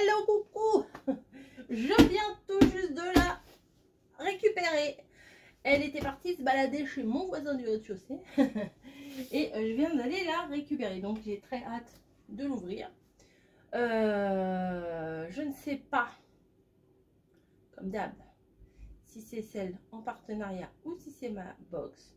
Hello, coucou. Je viens tout juste de la récupérer. Elle était partie se balader chez mon voisin du rez-de-chaussée. Et je viens d'aller la récupérer. Donc j'ai très hâte de l'ouvrir. Je ne sais pas, comme d'hab, si c'est celle en partenariat ou si c'est ma box.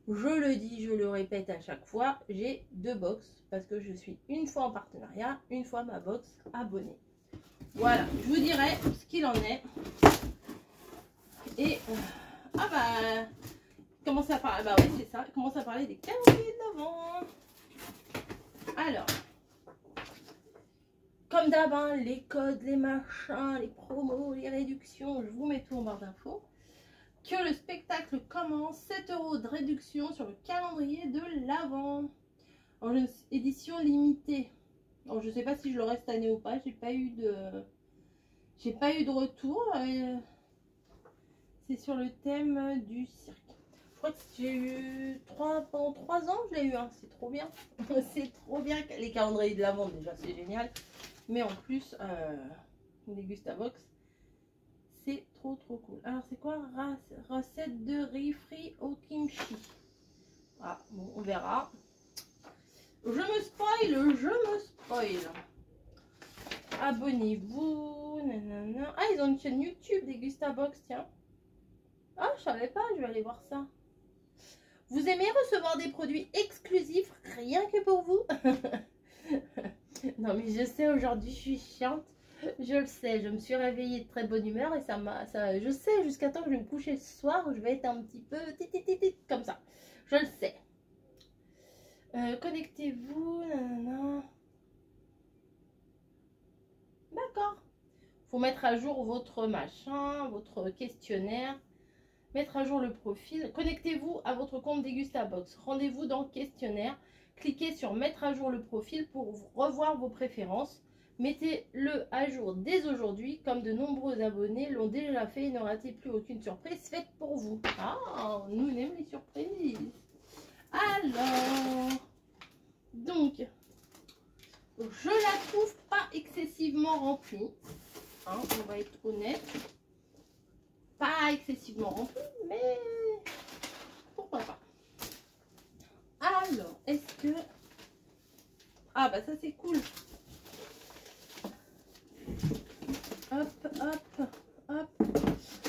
Je le dis, je le répète à chaque fois, j'ai deux box parce que je suis une fois en partenariat, une fois ma box abonnée. Voilà, je vous dirai ce qu'il en est. Et ah bah, commencer à parler, bah oui c'est ça, commencer à parler des calendriers de l'Avent. Alors, comme d'hab, hein, les codes, les machins, les promos, les réductions, je vous mets tout en barre d'infos. Que le spectacle commence, 7 € de réduction sur le calendrier de l'Avent. En édition limitée. Alors, je ne sais pas si je l'aurai cette année ou pas, j'ai pas eu de retour. C'est sur le thème du cirque. Je crois que j'ai eu pendant 3 ans, je l'ai eu, hein. C'est trop bien. C'est trop bien, les calendriers de l'Avent déjà, c'est génial. Mais en plus, Degustabox, c'est trop cool. Alors c'est quoi? Recette de riz frit au kimchi. Ah bon, on verra. Je me spoil. Abonnez-vous. Nanana. Ah, ils ont une chaîne YouTube Degustabox, tiens. Ah, je savais pas, je vais aller voir ça. Vous aimez recevoir des produits exclusifs rien que pour vous? Non mais je sais, aujourd'hui je suis chiante. Je le sais, je me suis réveillée de très bonne humeur et je sais, jusqu'à temps que je vais me coucher ce soir, je vais être un petit peu comme ça. Je le sais. Connectez-vous. D'accord. Faut mettre à jour votre machin, votre questionnaire. Mettre à jour le profil. Connectez-vous à votre compte Degustabox. Rendez-vous dans questionnaire. Cliquez sur mettre à jour le profil pour revoir vos préférences. Mettez-le à jour dès aujourd'hui, comme de nombreux abonnés l'ont déjà fait et ne ratez plus aucune surprise faite pour vous. Ah, nous on aime les surprises. Alors, donc, je la trouve pas excessivement remplie. Hein, on va être honnête. Pas excessivement remplie, mais pourquoi pas. Alors, est-ce que... Ah bah ça c'est cool. Hop.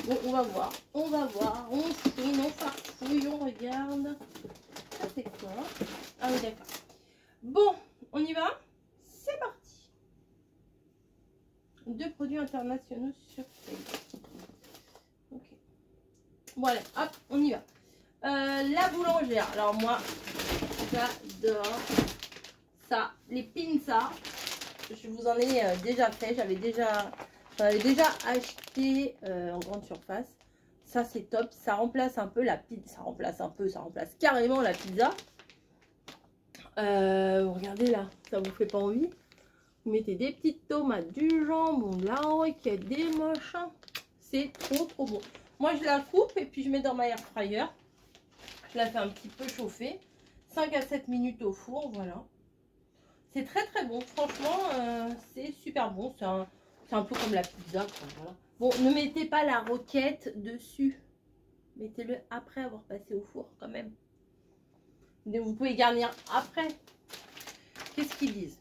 Bon, on va voir. On fouille, on farfouille, on regarde. Ça c'est quoi? Ah oui, d'accord. Bon, on y va? C'est parti. 2 produits internationaux sur Facebook. Ok. Voilà, hop, on y va. La boulangère. Alors moi, j'adore ça. Les pinzas. Je vous en ai déjà fait. J'avais déjà acheté en grande surface. Ça c'est top. Ça remplace un peu la pizza. Ça remplace carrément la pizza. Regardez là, ça vous fait pas envie? Vous mettez des petites tomates, du jambon, de la roquette, des machins. C'est trop bon. Moi je la coupe et puis je mets dans ma air fryer. Je la fais un petit peu chauffer. 5 à 7 minutes au four, voilà. C'est très bon. Franchement, c'est super bon. C'est un peu comme la pizza, quoi, voilà. Bon, ne mettez pas la roquette dessus. Mettez-le après avoir passé au four quand même. Donc, vous pouvez garnir après. Qu'est-ce qu'ils disent?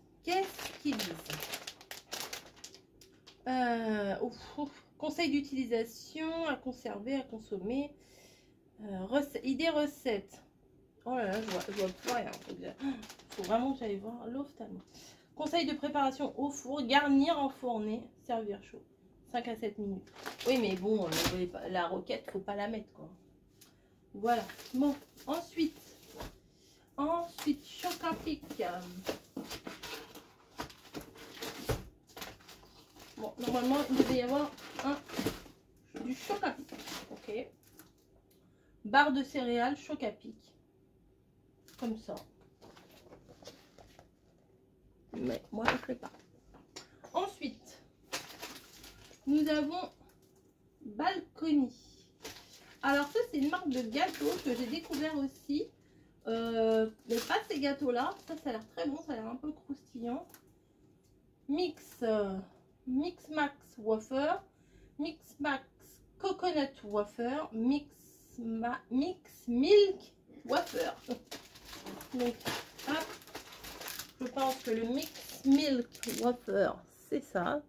Conseil d'utilisation, à conserver, à consommer. Idée recette. Oh là là, je vois plus rien. Faut vraiment que j'aille voir l'ophtalmo. Conseil de préparation au four, garnir en fournée, servir chaud. 5 à 7 minutes. Oui, mais bon, la roquette, faut pas la mettre, quoi. Voilà. Bon, ensuite, Chocapic. Bon, normalement, il devait y avoir du Chocapic. Ok. Barre de céréales Chocapic. Comme ça. Mais moi, je ne ferai pas. Ensuite, nous avons Balcony. Alors ça, c'est une marque de gâteaux que j'ai découvert aussi. Mais pas ces gâteaux-là. Ça a l'air très bon. Ça a l'air un peu croustillant. Mix Mix Max Wafer, Mix Max Coconut Wafer, Mix Milk Wafer. Donc, hop, je pense que le Mix Milk Wafer, c'est ça.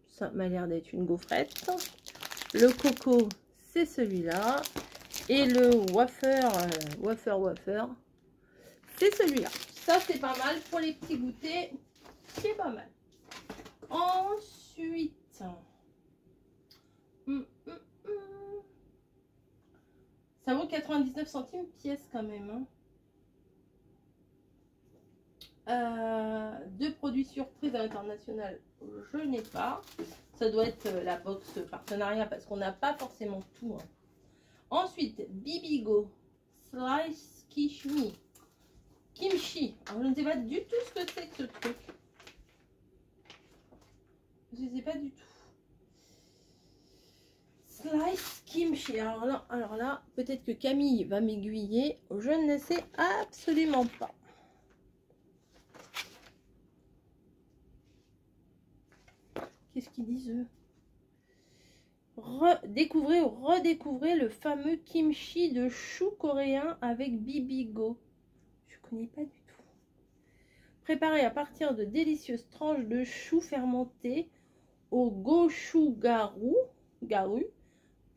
Ça m'a l'air d'être une gaufrette. Le coco, c'est celui-là. Et le wafer, c'est celui-là. Ça, c'est pas mal pour les petits goûters. C'est pas mal. Ensuite, ça vaut 99 centimes pièce quand même. Hein. Deux produits surprises à l'international, je n'ai pas. Ça doit être la box partenariat parce qu'on n'a pas forcément tout. Hein. Ensuite, Bibigo Slice Kimchi. Alors, je ne sais pas du tout ce que c'est que ce truc. Je ne sais pas du tout. Slice Kimchi. Alors là peut-être que Camille va m'aiguiller. Je ne sais absolument pas. Qu'est-ce qu'ils disent eux? Redécouvrez le fameux kimchi de chou coréen avec Bibigo. Je connais pas du tout. Préparé à partir de délicieuses tranches de chou fermenté au gochugaru.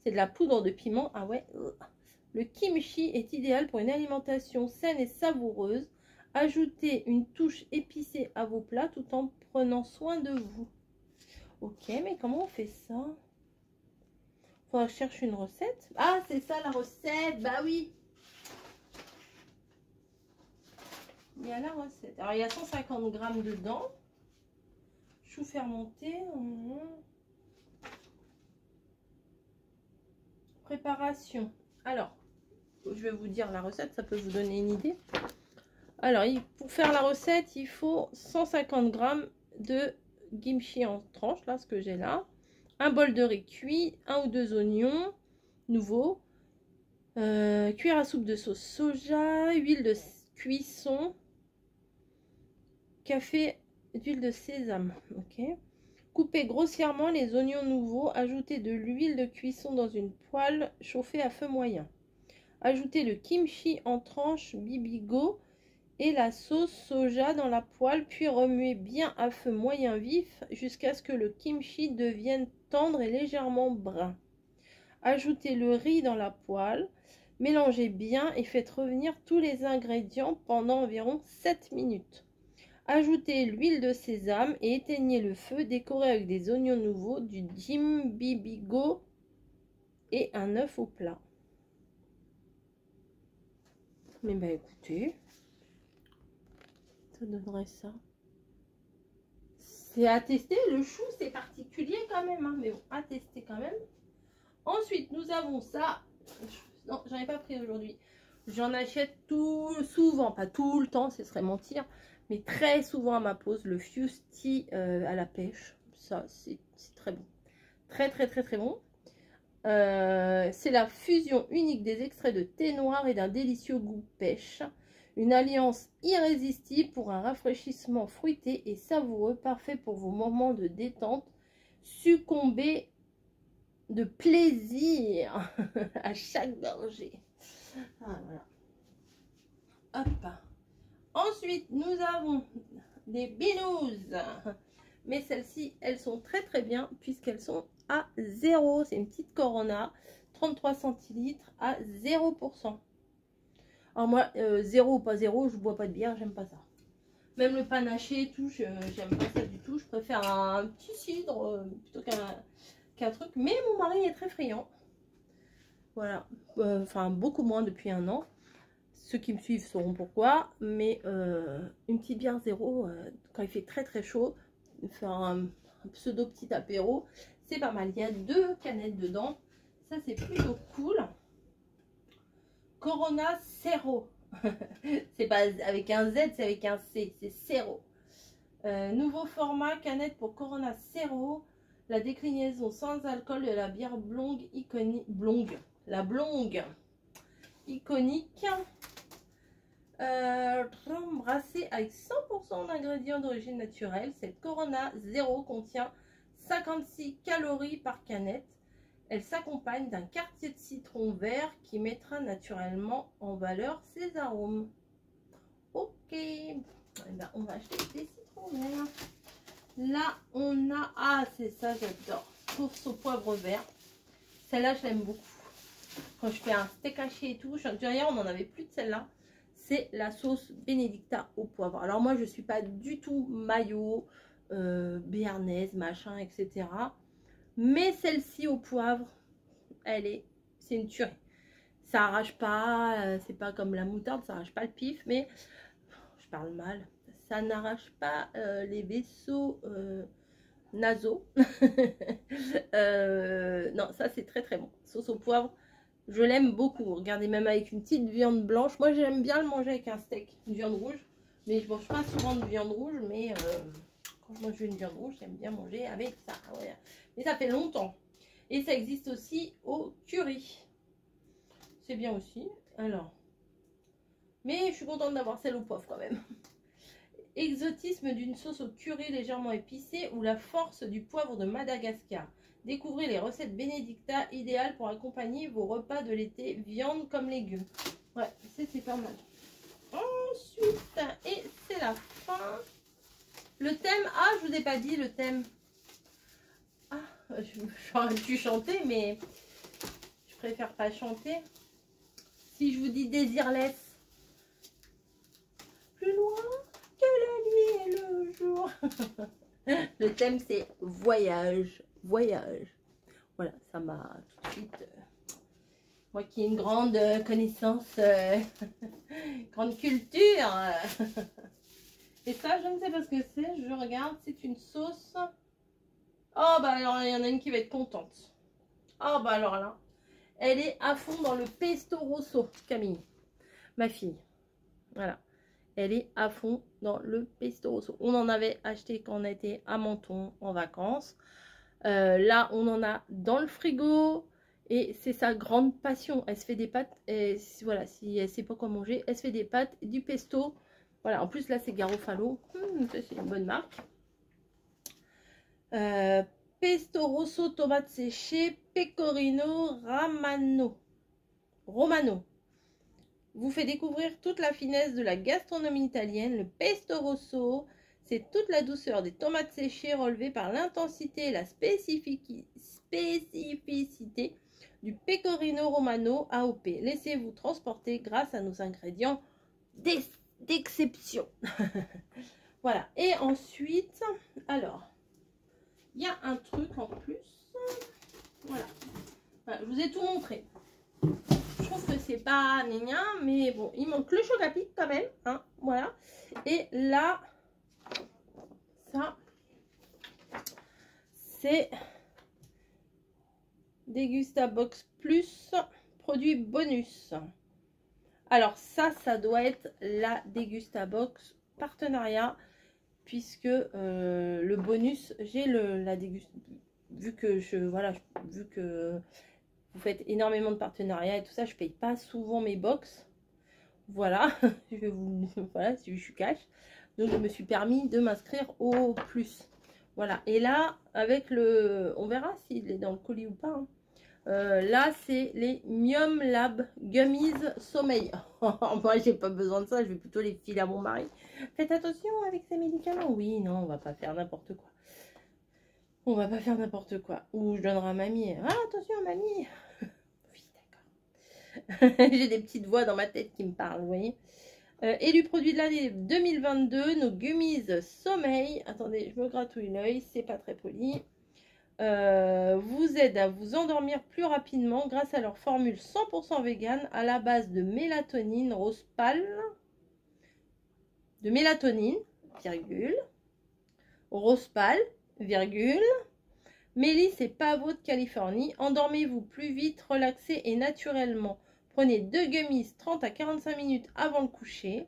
C'est de la poudre de piment. Ah ouais. Le kimchi est idéal pour une alimentation saine et savoureuse. Ajoutez une touche épicée à vos plats tout en prenant soin de vous. Ok, mais comment on fait ça? Faudra que je cherche une recette. Ah, c'est ça la recette. Bah oui. Il y a la recette. Alors, il y a 150 grammes dedans. Chou fermenté. Préparation. Alors, je vais vous dire la recette. Ça peut vous donner une idée. Alors, pour faire la recette, il faut 150 grammes de kimchi en tranches. Là, ce que j'ai là. Un bol de riz cuit. 1 ou 2 oignons nouveaux. Cuillère à soupe de sauce soja. Huile de cuisson. Café d'huile de sésame. Ok. Coupez grossièrement les oignons nouveaux. Ajoutez de l'huile de cuisson dans une poêle chauffée à feu moyen. Ajoutez le kimchi en tranches Bibigo et la sauce soja dans la poêle, puis remuez bien à feu moyen vif jusqu'à ce que le kimchi devienne tendre et légèrement brun. Ajoutez le riz dans la poêle, mélangez bien et faites revenir tous les ingrédients pendant environ 7 minutes. Ajoutez l'huile de sésame et éteignez le feu, décorez avec des oignons nouveaux, du jim Bibigo et un œuf au plat. Mais bah écoutez, ça donnerait ça. C'est à tester, le chou c'est particulier quand même, hein, mais bon, à tester quand même. Ensuite, nous avons ça. Non, j'en ai pas pris aujourd'hui. J'en achète tout souvent, pas tout le temps, ce serait mentir, mais très souvent à ma pause, le Fusti à la pêche. Ça, c'est très bon. Très bon. C'est la fusion unique des extraits de thé noir et d'un délicieux goût pêche. Une alliance irrésistible pour un rafraîchissement fruité et savoureux, parfait pour vos moments de détente. Succombez de plaisir à chaque gorgée. Ah, voilà. Hop. Ensuite, nous avons des binous. Mais celles-ci, elles sont très bien puisqu'elles sont à 0. C'est une petite Corona, 33 centilitres à 0%. Alors moi, 0 ou pas 0, je bois pas de bière, j'aime pas ça. Même le panaché et tout, j'aime pas ça du tout. Je préfère un petit cidre plutôt qu'un truc. Mais mon mari est très friand. Voilà. Enfin, beaucoup moins depuis un an. Ceux qui me suivent sauront pourquoi. Mais une petite bière 0, quand il fait très chaud, faire un pseudo petit apéro, c'est pas mal. Il y a 2 canettes dedans. Ça, c'est plutôt cool. Corona Cero. C'est pas avec un Z, c'est avec un C. C'est Cero. Nouveau format canette pour Corona Cero. La déclinaison sans alcool de la bière blonde iconique. La blonde iconique. Brassée avec 100% d'ingrédients d'origine naturelle. Cette Corona Zero contient 56 calories par canette. Elle s'accompagne d'un quartier de citron vert qui mettra naturellement en valeur ses arômes. Ok, eh ben, on va acheter des citrons verts. Là, on a... Ah, c'est ça, j'adore. Sauce au poivre vert. Celle-là, je l'aime beaucoup. Quand je fais un steak haché et tout, d'ailleurs, on n'en avait plus de celle-là. C'est la sauce Benedicta au poivre. Alors moi, je ne suis pas du tout mayo, béarnaise, machin, etc. Mais celle-ci au poivre, c'est une tuerie. Ça arrache pas, c'est pas comme la moutarde, ça arrache pas le pif, mais je parle mal. Ça n'arrache pas les vaisseaux nasaux. Non, ça c'est très très bon. Sauce au poivre, je l'aime beaucoup. Regardez, même avec une petite viande blanche. Moi j'aime bien le manger avec un steak, une viande rouge. Mais je mange pas souvent de viande rouge, mais quand je mange une viande rouge, j'aime bien manger avec ça. Ouais. Mais ça fait longtemps. Et ça existe aussi au curry. C'est bien aussi. Alors. Mais je suis contente d'avoir celle au poivre quand même. Exotisme d'une sauce au curry légèrement épicée ou la force du poivre de Madagascar. Découvrez les recettes Benedicta idéales pour accompagner vos repas de l'été, viande comme légumes. Ouais, c'est pas mal. Ensuite, et c'est la fin. Le thème, ah, je vous ai pas dit le thème. Ah, j'aurais dû chanter, mais je préfère pas chanter. Si je vous dis Désirless, plus loin que la nuit et le jour. Le thème c'est voyage, voyage. Voilà, ça m'a tout de suite... moi qui ai une grande connaissance, grande culture. Et ça, je ne sais pas ce que c'est. Je regarde, c'est une sauce. Oh, bah alors, il y en a une qui va être contente. Oh, bah alors là, elle est à fond dans le pesto rosso, Camille, ma fille. Voilà. Elle est à fond dans le pesto rosso. On en avait acheté quand on était à Menton en vacances. Là, on en a dans le frigo. Et c'est sa grande passion. Elle se fait des pâtes. Et voilà, si elle ne sait pas quoi manger, elle se fait des pâtes, du pesto. Voilà, en plus là, c'est Garofalo. Ça, c'est une bonne marque. Pesto rosso, tomates séchées, pecorino romano. Vous fait découvrir toute la finesse de la gastronomie italienne. Le pesto rosso, c'est toute la douceur des tomates séchées relevée par l'intensité et la spécificité du pecorino romano AOP. Laissez-vous transporter grâce à nos ingrédients d'exception. Voilà. Et ensuite, alors, il y a un truc en plus. Voilà. Voilà, je vous ai tout montré. Je trouve que c'est pas gna, mais bon, il manque le chocapic quand même, hein, voilà. Et là, ça, c'est Degustabox Plus, produit bonus. Alors ça doit être la Degustabox partenariat, puisque le bonus, j'ai la dégustation, vu que vu que vous faites énormément de partenariats et tout ça, je paye pas souvent mes box. Voilà, voilà, je suis cash. Donc je me suis permis de m'inscrire au plus. Voilà, et là, avec le... On verra s'il est dans le colis ou pas. Hein. Là, c'est les Mium Lab Gummies Sommeil. Moi, j'ai pas besoin de ça, je vais plutôt les filer à mon mari. Faites attention avec ces médicaments. Oui, non, on va pas faire n'importe quoi. On va pas faire n'importe quoi. Ou je donnerai à mamie. Ah, attention, mamie. Oui, d'accord. J'ai des petites voix dans ma tête qui me parlent, vous voyez. Élu produit de l'année 2022, nos gummies sommeil. Attendez, je me gratouille l'œil, c'est pas très poli. Vous aident à vous endormir plus rapidement grâce à leur formule 100% vegan à la base de mélatonine rose pâle, virgule, rose pâle, virgule, mélisse et pavot de Californie. Endormez-vous plus vite, relaxez et naturellement. Prenez 2 gummies 30 à 45 minutes avant le coucher.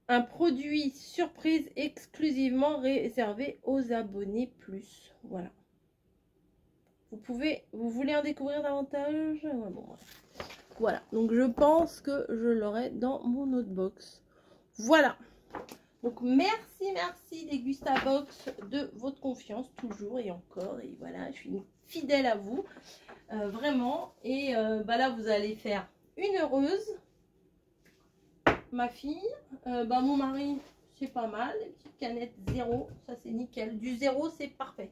Un produit surprise exclusivement réservé aux abonnés plus. Voilà. Vous voulez en découvrir davantage? Ouais, bon, voilà. Donc je pense que je l'aurai dans mon autre box. Voilà. Donc merci Dégustabox de votre confiance toujours et encore. Et voilà, je suis fidèle à vous, vraiment. Et là, vous allez faire une heureuse. Ma fille, mon mari, c'est pas mal. Les petites canettes 0, ça c'est nickel. Du 0, c'est parfait.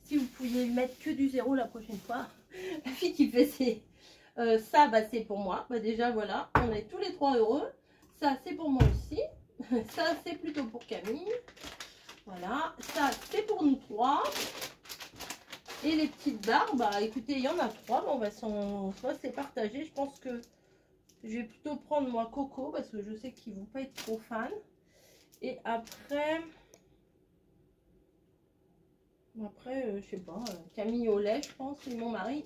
Si vous pouviez mettre que du 0 la prochaine fois. La fille qui fait ses... ça, c'est pour moi. Déjà, voilà, on est tous les 3 heureux. Ça, c'est pour moi aussi. Ça, c'est plutôt pour Camille. Voilà, ça, c'est pour nous 3. Et les petites barres, écoutez, il y en a 3. On va se les partager. Je pense que je vais plutôt prendre moi Coco parce que je sais qu'ils ne vont pas être trop fans. Et après, je sais pas, Camille au lait, je pense, et mon mari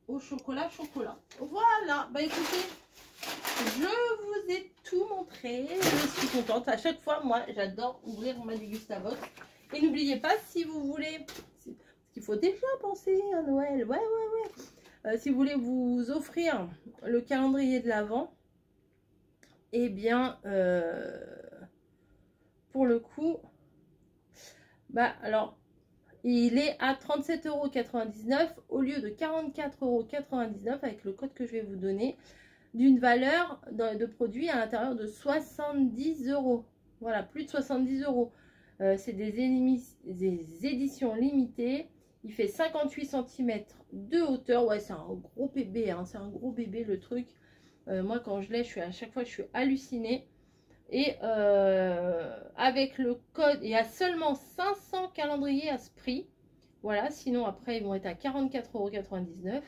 au chocolat. Voilà, écoutez, je vous ai tout montré. Je suis contente. À chaque fois, moi, j'adore ouvrir ma Dégustabox. Et n'oubliez pas, si vous voulez, parce qu'il faut déjà penser à Noël. Si vous voulez vous offrir le calendrier de l'Avent, eh bien, pour le coup, alors, il est à 37,99 € au lieu de 44,99 € avec le code que je vais vous donner, d'une valeur de produit à l'intérieur de 70 €. Voilà, plus de 70 €. C'est des éditions limitées. Il fait 58 cm de hauteur. Ouais, c'est un gros bébé, hein, c'est un gros bébé le truc. Moi, quand je l'ai, à chaque fois, je suis hallucinée. Et avec le code, il y a seulement 500 calendriers à ce prix. Voilà, sinon après, ils vont être à 44,99 €.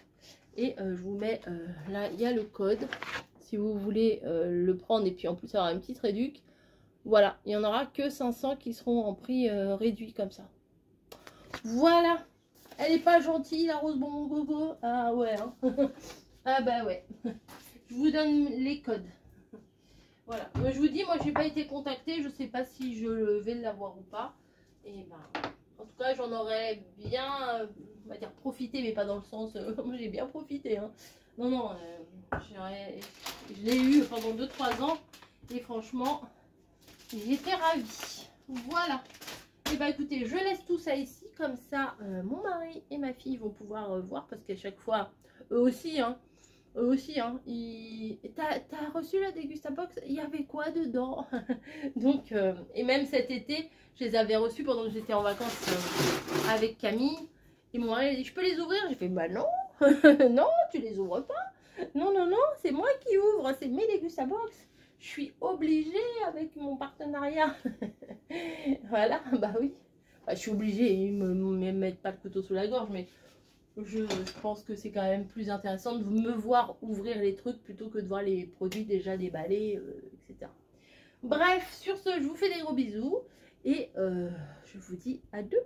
Et je vous mets, là, il y a le code. Si vous voulez le prendre, et puis en plus, avoir une petite réduc. Voilà, il n'y en aura que 500 qui seront en prix réduit comme ça. Voilà. Elle n'est pas gentille, la rose bonbon coco. Ah ouais, hein. Ah ouais. Je vous donne les codes. Voilà. Je vous dis, moi, je n'ai pas été contactée. Je ne sais pas si je vais l'avoir ou pas. Et en tout cas, j'en aurais bien, on va dire, profité, mais pas dans le sens... moi, j'ai bien profité. Hein. Non, je l'ai eu pendant 2-3 ans. Et franchement, j'étais ravie. Voilà. Et écoutez, je laisse tout ça ici. Comme ça, mon mari et ma fille vont pouvoir voir. Parce qu'à chaque fois, eux aussi, hein, t'as reçu la Dégustabox, il y avait quoi dedans? Donc, et même cet été, je les avais reçus pendant que j'étais en vacances avec Camille. Et mon mari a dit, je peux les ouvrir? J'ai fait, non, non, tu les ouvres pas. Non, c'est moi qui ouvre, c'est mes Dégustabox. Je suis obligée avec mon partenariat. Voilà, oui. Je suis obligée, ils me mettent pas le couteau sous la gorge, mais... Je pense que c'est quand même plus intéressant de me voir ouvrir les trucs plutôt que de voir les produits déjà déballés, etc. Bref, sur ce, je vous fais des gros bisous et je vous dis à demain.